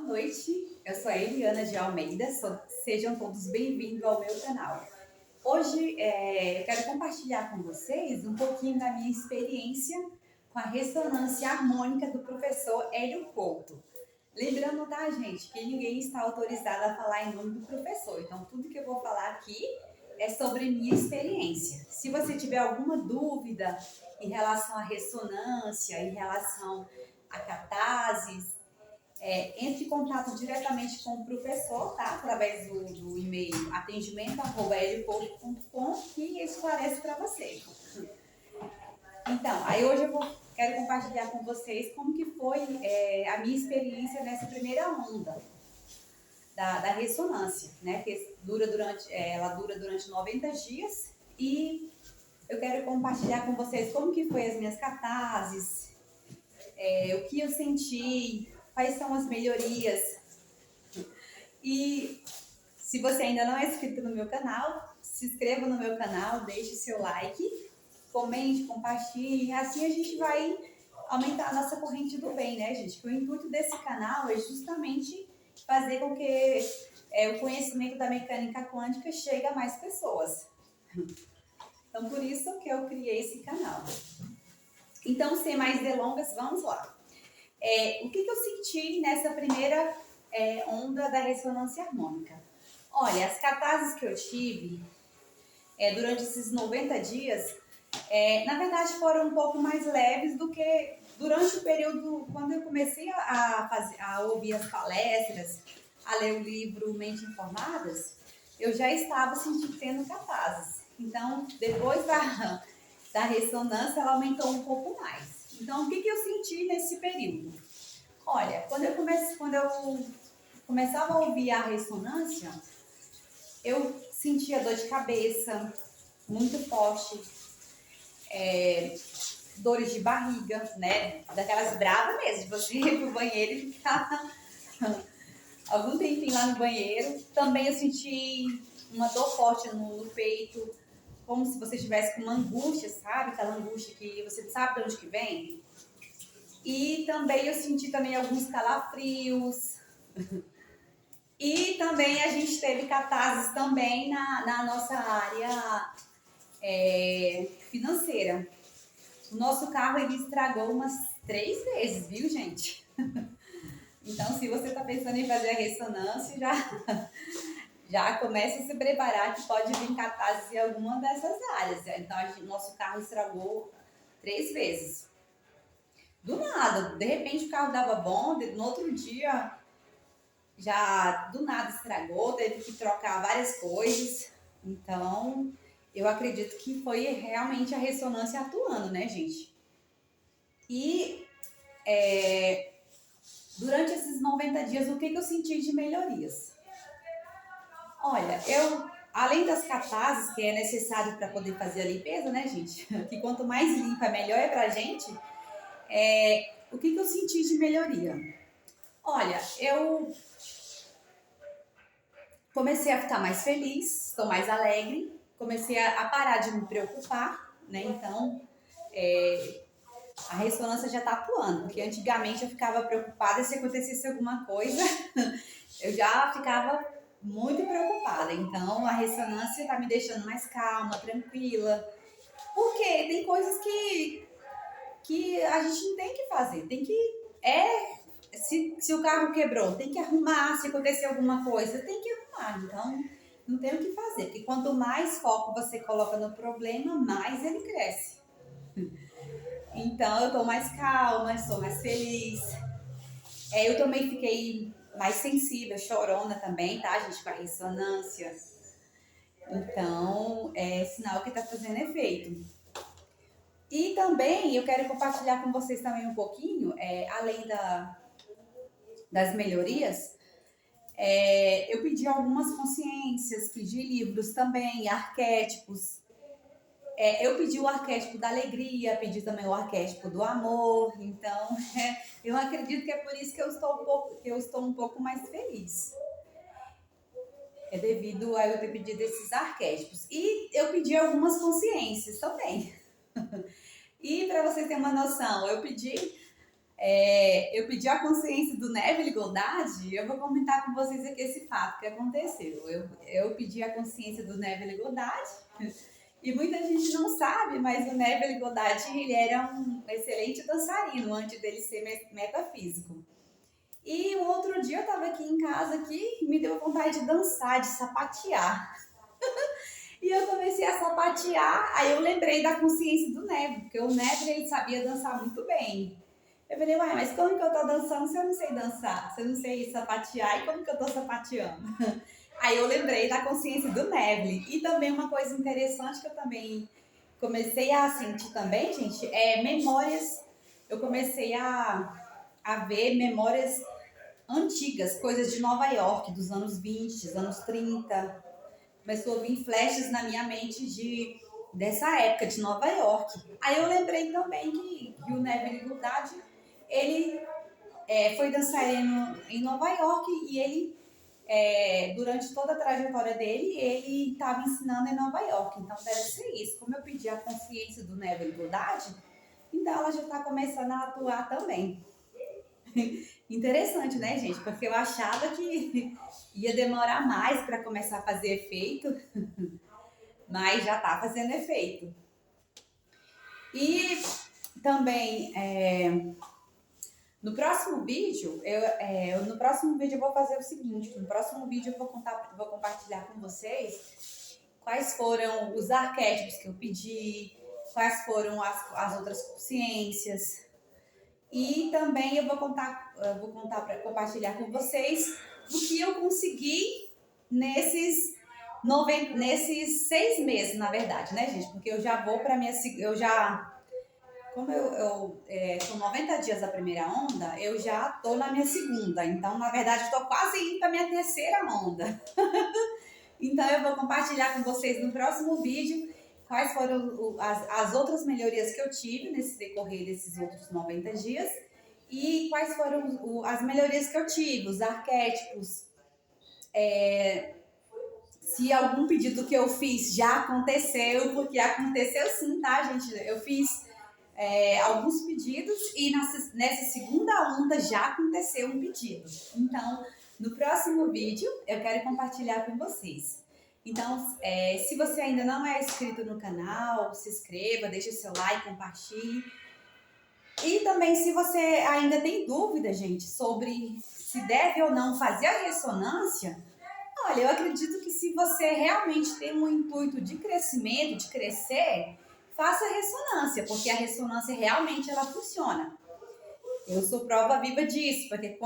noite, eu sou a Eliana de Almeida, sejam todos bem-vindos ao meu canal. Hoje eu quero compartilhar com vocês um pouquinho da minha experiência com a ressonância harmônica do professor Hélio Couto. Lembrando, tá, gente, que ninguém está autorizado a falar em nome do professor, então tudo que eu vou falar aqui é sobre minha experiência. Se você tiver alguma dúvida em relação à ressonância, em relação a catases, entre em contato diretamente com o professor, tá? Através do e-mail atendimento@heliopovo.com que esclarece para você. Então, aí hoje quero compartilhar com vocês como que foi a minha experiência nessa primeira onda da ressonância, né? Que ela dura durante 90 dias e eu quero compartilhar com vocês como que foi as minhas catases, o que eu senti, quais são as melhorias. E se você ainda não é inscrito no meu canal, se inscreva no meu canal, deixe seu like, comente, compartilhe, assim a gente vai aumentar a nossa corrente do bem, né, gente? Porque o intuito desse canal é justamente fazer com que o conhecimento da mecânica quântica chegue a mais pessoas. Então, por isso que eu criei esse canal. Então, sem mais delongas, vamos lá. O que eu senti nessa primeira onda da ressonância harmônica? Olha, as catases que eu tive durante esses 90 dias, na verdade foram um pouco mais leves do que durante o período quando eu comecei a ouvir as palestras, a ler o livro Mente Informadas, eu já estava tendo catases. Então, depois da ressonância, ela aumentou um pouco mais. Então, o que eu senti nesse período? Olha, quando eu começava a ouvir a ressonância, eu sentia dor de cabeça muito forte, dores de barriga, né? Daquelas bravas mesmo, de você ir pro banheiro e ficar algum tempinho lá no banheiro. Também eu senti uma dor forte no peito, como se você estivesse com uma angústia, sabe? Aquela angústia que você sabe de onde que vem. E também eu senti alguns calafrios. E também a gente teve catases também na nossa área financeira. O nosso carro ele estragou umas 3 vezes, viu, gente? Então, se você está pensando em fazer a ressonância, já comece a se preparar que pode vir catases em alguma dessas áreas. Então, nosso carro estragou 3 vezes. Do nada, de repente o carro dava bom, no outro dia já do nada estragou, teve que trocar várias coisas. Então, eu acredito que foi realmente a ressonância atuando, né, gente? E durante esses 90 dias, o que eu senti de melhorias? Olha, além das catases, que é necessário para poder fazer a limpeza, né, gente? Que quanto mais limpa, melhor é pra gente. O que eu senti de melhoria? Olha, eu comecei a ficar mais feliz, estou mais alegre, comecei a parar de me preocupar, né? Então, a ressonância já está atuando, porque antigamente eu ficava preocupada se acontecesse alguma coisa, eu já ficava muito preocupada. Então, a ressonância está me deixando mais calma, tranquila, porque tem coisas que a gente não tem que fazer, tem que se o carro quebrou, tem que arrumar, se acontecer alguma coisa, tem que arrumar. Então, não tem o que fazer, porque quanto mais foco você coloca no problema, mais ele cresce. Então, eu tô mais calma, estou mais feliz. Eu também fiquei mais sensível, chorona também, tá, gente, com a ressonância. Então, é sinal que tá fazendo efeito. E também, eu quero compartilhar com vocês também um pouquinho, além das melhorias, eu pedi algumas consciências, pedi livros também, arquétipos. Eu pedi o arquétipo da alegria, pedi também o arquétipo do amor. Então, eu acredito que é por isso que eu estou um pouco mais feliz. É devido a eu ter pedido esses arquétipos. E eu pedi algumas consciências também. E para vocês terem uma noção, eu pedi eu pedi a consciência do Neville Goddard. Eu vou comentar com vocês aqui esse fato que aconteceu. Eu pedi a consciência do Neville Goddard. E muita gente não sabe, mas o Neville Goddard, ele era um excelente dançarino antes dele ser metafísico. E um outro dia eu estava aqui em casa aqui, me deu vontade de dançar, de sapatear. E eu comecei a sapatear, aí eu lembrei da consciência do Neville, porque o Neville, ele sabia dançar muito bem. Eu falei, uai, mas como que eu tô dançando se eu não sei dançar? Se eu não sei sapatear, e como que eu tô sapateando? Aí eu lembrei da consciência do Neville. E também uma coisa interessante que eu também comecei a sentir também, gente, é memórias. Eu comecei a ver memórias antigas, coisas de Nova York, dos anos 20, dos anos 30. Começou a vir flashes na minha mente dessa época de Nova York. Aí eu lembrei também que o Neville Goddard, ele foi dançarino em Nova York e ele, durante toda a trajetória dele, ele estava ensinando em Nova York. Então deve ser isso. Como eu pedi a consciência do Neville Goddard, então ela já está começando a atuar também. Interessante, né, gente? Porque eu achava que ia demorar mais para começar a fazer efeito, mas já está fazendo efeito. E também, no próximo vídeo, eu vou fazer o seguinte: no próximo vídeo eu vou compartilhar com vocês quais foram os arquétipos que eu pedi, quais foram as outras consciências. E também eu vou compartilhar com vocês o que eu consegui nesses 6 meses, na verdade, né, gente? Porque eu já vou para como são 90 dias da primeira onda, eu já tô na minha segunda. Então, na verdade, estou quase indo para minha terceira onda. Então, eu vou compartilhar com vocês no próximo vídeo quais foram as outras melhorias que eu tive nesse decorrer desses outros 90 dias e quais foram as melhorias que eu tive, os arquétipos, se algum pedido que eu fiz já aconteceu, porque aconteceu sim, tá, gente? Eu fiz alguns pedidos e nessa segunda onda já aconteceu um pedido. Então, no próximo vídeo, eu quero compartilhar com vocês. Então, se você ainda não é inscrito no canal, se inscreva, deixe seu like, compartilhe. E também, se você ainda tem dúvida, gente, sobre se deve ou não fazer a ressonância, olha, eu acredito que se você realmente tem um intuito de crescimento, de crescer, faça a ressonância, porque a ressonância realmente ela funciona. Eu sou prova viva disso, porque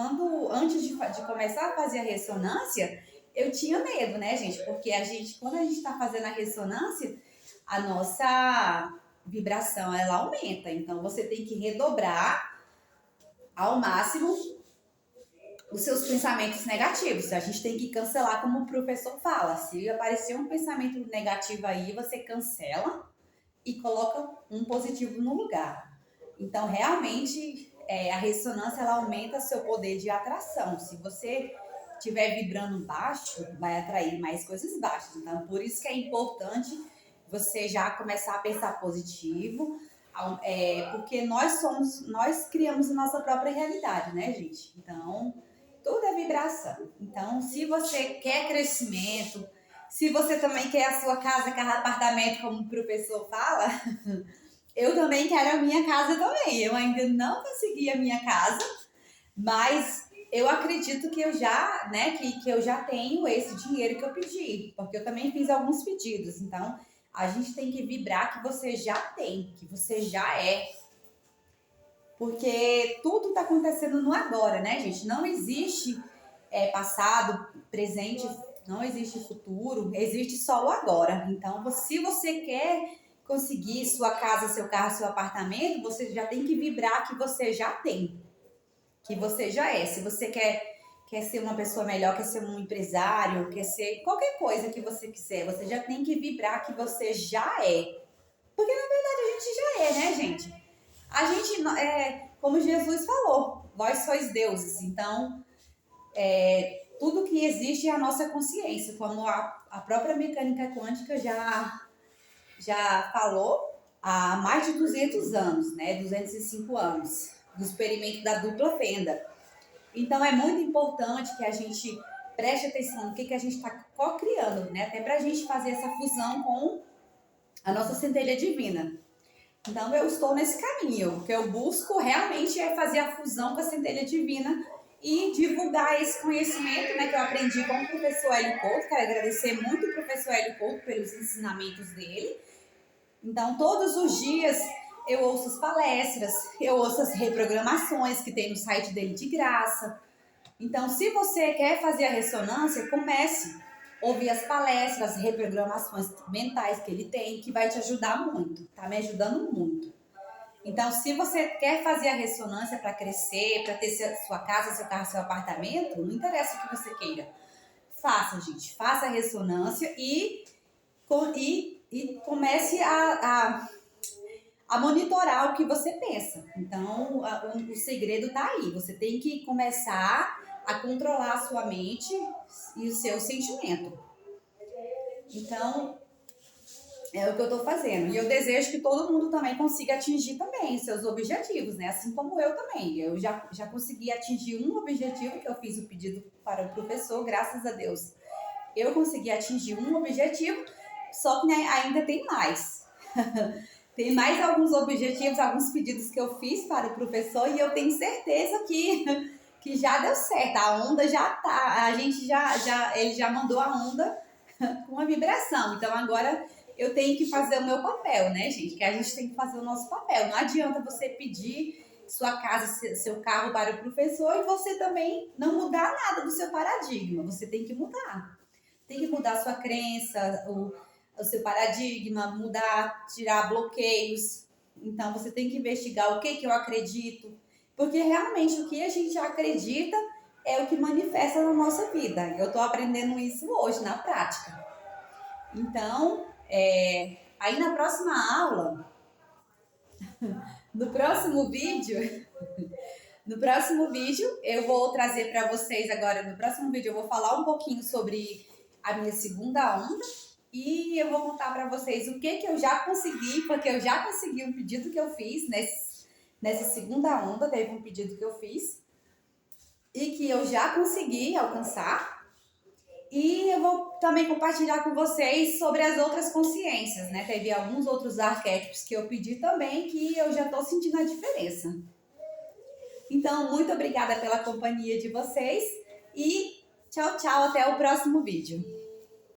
antes de começar a fazer a ressonância, eu tinha medo, né, gente? Porque quando a gente está fazendo a ressonância, a nossa vibração, ela aumenta. Então, você tem que redobrar ao máximo os seus pensamentos negativos. A gente tem que cancelar, como o professor fala. Se aparecer um pensamento negativo aí, você cancela e coloca um positivo no lugar. Então, realmente, a ressonância, ela aumenta seu poder de atração. Se você estiver vibrando baixo, vai atrair mais coisas baixas. Então, por isso que é importante você já começar a pensar positivo, porque nós criamos a nossa própria realidade, né, gente? Então, tudo é vibração. Então, se você quer crescimento, se você também quer a sua casa, carro, apartamento, como o professor fala, eu também quero a minha casa também. Eu ainda não consegui a minha casa, mas eu acredito que eu já, né, que eu já tenho esse dinheiro que eu pedi, porque eu também fiz alguns pedidos. Então, a gente tem que vibrar que você já tem, que você já é. Porque tudo está acontecendo no agora, né, gente? Não existe passado, presente, não existe futuro, existe só o agora. Então, se você quer conseguir sua casa, seu carro, seu apartamento, você já tem que vibrar que você já tem, que você já é. Se você quer ser uma pessoa melhor, quer ser um empresário, quer ser qualquer coisa que você quiser, você já tem que vibrar que você já é. Porque, na verdade, a gente já é, né, gente? A gente, como Jesus falou, vós sois deuses. Então, tudo que existe é a nossa consciência, como a própria mecânica quântica já falou há mais de 200 anos, né? 205 anos. do experimento da dupla fenda. Então é muito importante que a gente preste atenção no que a gente está co-criando, né? Até para a gente fazer essa fusão com a nossa centelha divina. Então eu estou nesse caminho. O que eu busco realmente é fazer a fusão com a centelha divina e divulgar esse conhecimento, né, que eu aprendi com o professor Hélio Couto. Quero agradecer muito o professor Hélio Couto pelos ensinamentos dele. Então todos os dias eu ouço as palestras, eu ouço as reprogramações que tem no site dele de graça. Então, se você quer fazer a ressonância, comece a ouvir as palestras, as reprogramações mentais que ele tem, que vai te ajudar muito, tá me ajudando muito. Então, se você quer fazer a ressonância para crescer, para ter sua casa, seu carro, seu apartamento, não interessa o que você queira. Faça, gente, faça a ressonância e comece a monitorar o que você pensa. Então, o segredo está aí. Você tem que começar a controlar a sua mente e o seu sentimento. Então, é o que eu estou fazendo. E eu desejo que todo mundo também consiga atingir também seus objetivos, né? Assim como eu também. Eu já consegui atingir um objetivo, que eu fiz o pedido para o professor, graças a Deus. Eu consegui atingir um objetivo, só que, né, ainda tem mais. Tem mais alguns objetivos, alguns pedidos que eu fiz para o professor e eu tenho certeza que já deu certo. A onda já tá, ele já mandou a onda com a vibração. Então agora eu tenho que fazer o meu papel, né, gente? Que a gente tem que fazer o nosso papel. Não adianta você pedir sua casa, seu carro para o professor e você também não mudar nada do seu paradigma. Você tem que mudar. Tem que mudar a sua crença, o seu paradigma, mudar, tirar bloqueios. Então, você tem que investigar o que eu acredito, porque realmente o que a gente acredita é o que manifesta na nossa vida. Eu estou aprendendo isso hoje, na prática. Então, aí na próxima aula, no próximo vídeo, eu vou trazer para vocês agora, no próximo vídeo eu vou falar um pouquinho sobre a minha segunda onda, e eu vou contar para vocês o que eu já consegui, porque eu já consegui um pedido que eu fiz nessa segunda onda, teve um pedido que eu fiz e que eu já consegui alcançar. E eu vou também compartilhar com vocês sobre as outras consciências, né? Teve alguns outros arquétipos que eu pedi também que eu já estou sentindo a diferença. Então, muito obrigada pela companhia de vocês e tchau, tchau, até o próximo vídeo.